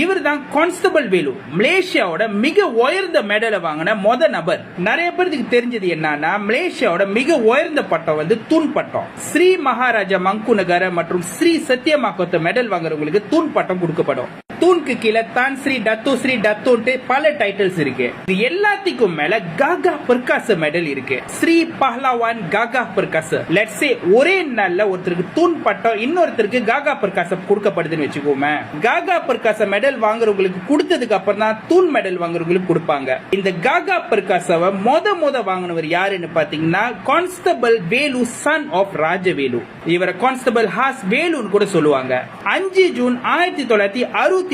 இவர் தான் கான்ஸ்டபிள் வேலு, மலேசியாவோட மிக உயர்ந்த மெடலை வாங்கின நபர். நிறைய பேருக்கு தெரிஞ்சது என்னன்னா, மலேசியாவோட மிக உயர்ந்த பட்டம் வந்து தூண் பட்டம். ஸ்ரீ மகாராஜா மங்குநகர மற்றும் ஸ்ரீ சத்யமாக்கோத்த மெடல் வாங்குறவங்களுக்கு தூண் பட்டம் கொடுக்கப்படும். தூண்க்கு கீழே தான் ஸ்ரீ டத்தோன்ட்டு பல டைட்டில்ஸ் இருக்கு. இது எல்லாத்துக்கும் மேல காகா பிரகாச மெடல் இருக்கு. ஸ்ரீ பஹ்லவான் காகா பிரகாச. லெட்ஸ் சே ஒரே நாள்ல ஒருத்தருக்கு தூண் பட்டம், இன்னொருத்தருக்கு காகா பிரகாசம் கொடுக்கப்படுதுன்னு வச்சுக்கோமே. காகா பிரகாச மெடல் வாங்குறவங்களுக்கு கொடுத்ததுக்கு அப்புறம் தான் தூண் மெடல் வாங்குறவங்களுக்கு கொடுப்பாங்க. இந்த காகா பிரகாசவை மொத வாங்கினவர் யாருன்னு பாத்தீங்கன்னா, constable Velu, son of Rajavelu. இவரை கான்ஸ்டபிள் ஹாஸ் வேலுன்னு கூட சொல்லுவாங்க. 5 ஜூன் 1963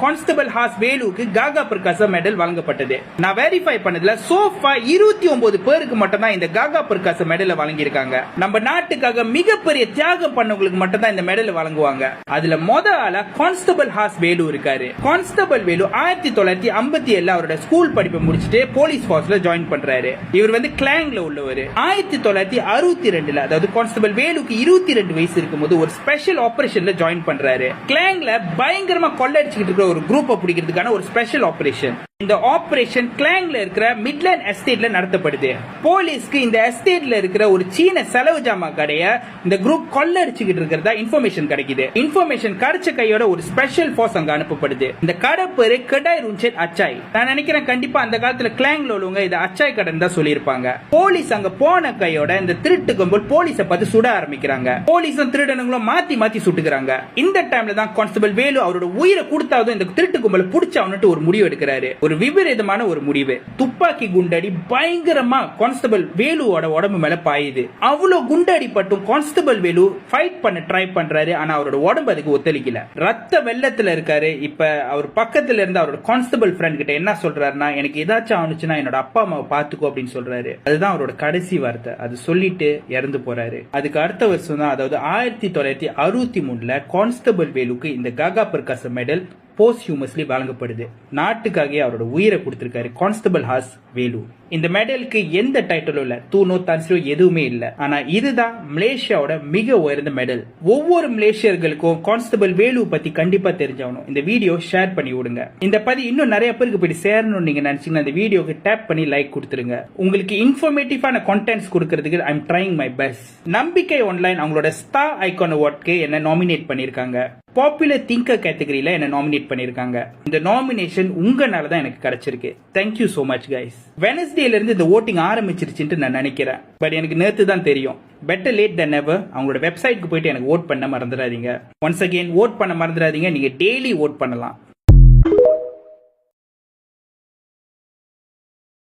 கான்ஸ்டபிள் ஹாஸ் வேலுக்கு காகா பிரகாச மெடல் வழங்கப்பட்டது. நான் வெரிஃபை பண்ணதுல சோஃபா 29 பேருக்கு மட்டும் தான் இந்த காகா பிரகாச மெடலை வழங்கியிருக்காங்க. நம்ம நாட்டுக்காக மிகப்பெரிய தியாகம் பண்ணவங்களுக்கு மட்டும் தான் இந்த மெடல் வழங்குவாங்க. அதுல ஆளா கான்ஸ்டபிள் ஹாஸ் வேலு இருக்காரு. கான்ஸ்டபிள் வேலு 1957 அவரோட ஸ்கூல் படிப்பை முடிச்சுட்டு போலீஸ் போர்ஸ்ல ஜாயின் பண்றாரு. இவர் வந்து கிளாங்ல உள்ளவர். 1962 அதாவது கான்ஸ்டபிள் வேலுக்கு 22 வயசு இருக்கும்போது ஒரு ஸ்பெஷல் ஆபரேஷன்ல ஜாயின் பண்றாரு. கிளாங்ல பயங்கரமா கொள்ளடிச்சுக்கிட்டு இருக்கிற ஒரு குரூப்பை பிடிக்கிறதுக்கான ஒரு ஸ்பெஷல் ஆபரேஷன். இந்த ஆபரேஷன் கிளாங்ல இருக்கிற மிட்லேண்ட் எஸ்டேட்ல நடத்தப்படுது. போலீஸ்க்கு இந்த எஸ்டேட்ல இருக்கிற ஒரு சீன செலவு ஜாமா கடைய இந்த குரூப் கொள்ளடிச்சுக்கிட்டு இருக்கிறதா இன்ஃபர்மேஷன் கிடைக்குது. இன்ஃபர்மேஷன் கிடைச்ச கையோட ஒரு ஸ்பெஷல் போர்ஸ் அங்க அனுப்பப்படுது. இந்த கடை பேரு கடாய் ருன்செட் அச்சாய். நான் நினைக்கிறேன் கண்டிப்பா அந்த காலத்துல கிளாங்ல உள்ளவங்க இது அச்சாய் கடன் தான் சொல்லியிருப்பாங்க. போலீஸ் அங்க போன கையோட இந்த திருட்டு கும்பல் போலீஸை பார்த்து சுட ஆரம்பிக்கிறாங்க. போலீஸும் திருடனுங்களும் மாத்தி சுட்டுக்கிறாங்க. இந்த டைம்ல தான் கான்ஸ்டபிள் வேலு அவரோட உயிரை கொடுத்தாவது இந்த திருட்டு கும்பலை புடிச்சாவன்னுட்டு ஒரு முடிவு எடுக்கிறாரு. ஒரு விபரீதமான ஒரு முடிவு. துப்பாக்கி குண்டடி பயங்கரமா கான்ஸ்டபிள் வேலுவோட உடம்பு மேல பாயுது. அவ்வளவு குண்டடி பட்டும் கான்ஸ்டபிள் வேலு ஃபைட் பண்ண ட்ரை பண்றாரு. ஆனா அவரோட உடம்பு அதுக்கு ஒத்துழைக்கல. ரத்த வெள்ளத்துல இருக்காரு. இப்ப அவர் பக்கத்துல இருந்து அவரோட கான்ஸ்டபிள் ஃப்ரெண்ட் கிட்ட என்ன சொல்றாருன்னா, எனக்கு ஏதாச்சும் ஆனிச்சுன்னா என்னோட அப்பா அம்மாவை பாத்துக்கோ அப்படின்னு சொல்றாரு. அதுதான் அவரோட கடைசி வார்த்தை. அது சொல்லிட்டு இறந்து போறாரு. அதுக்கு அடுத்த வருஷம் தான், அதாவது 1963 கான்ஸ்டபிள் வேலுக்கு இந்த காகா பிரகாச மெடல் போஸ்ட்ஹியூமஸ்லி வழங்கப்படுது. நாட்டுக்காக அவரோட உயிரை கொடுத்திருக்காரு கான்ஸ்டபிள் ஹாஸ் வேலு. இந்த மெடலுக்கு எந்த டைட்டிலும் இல்ல, தூணோ தான்சிலோ எதுவுமே இல்ல. ஆனா இதுதான் மலேசியாவோட மிக உயர்ந்த மெடல். ஒவ்வொரு மலேசியர்களுக்கும் கான்ஸ்டபிள் வேலு பத்தி கண்டிப்பா தெரிஞ்சாகணும். இந்த வீடியோ ஷேர் பண்ணி விடுங்க. இந்த பத்தி இன்னும் நிறைய பேருக்கு போய் சேரணும்னு நீங்க நினைச்சீங்கன்னா இந்த வீடியோக்கு டேப் பண்ணி லைக் கொடுத்துருங்க. உங்களுக்கு இன்ஃபர்மேட்டிவான கண்டென்ட்ஸ் கொடுக்கறதுக்கு I am trying my best. நம்பிக்கை ஆன்லைன் அவங்களோட ஸ்டார் ஐகான் அவார்ட்க்கு என்ன நாமினேட் பண்ணிருக்காங்க. பாப்புலர் திங்கர் கேட்டகரியில என்ன நாமினேட் பண்ணிருக்காங்க. இந்த நாமினேஷன் உங்கனால தான் எனக்கு கிடைச்சிருக்கு. Thank you so much guys. வெனஸ்டேல இருந்து இந்த ஓட்டிங் ஆரம்பிச்சிருச்சுன்னு நான் நினைக்கிறேன். பட் எனக்கு நேத்து தான் தெரியும். பெட்டர் லேட் தென் எவர். அவங்களோட வெப்சைட்க்கு போயிட்டு எனக்கு ஓட் பண்ண மறந்துடாதீங்க. ஒன்ஸ் அகெயின் ஓட் பண்ண மறந்துடாதீங்க. நீங்க டெய்லி ஓட் பண்ணலாம்.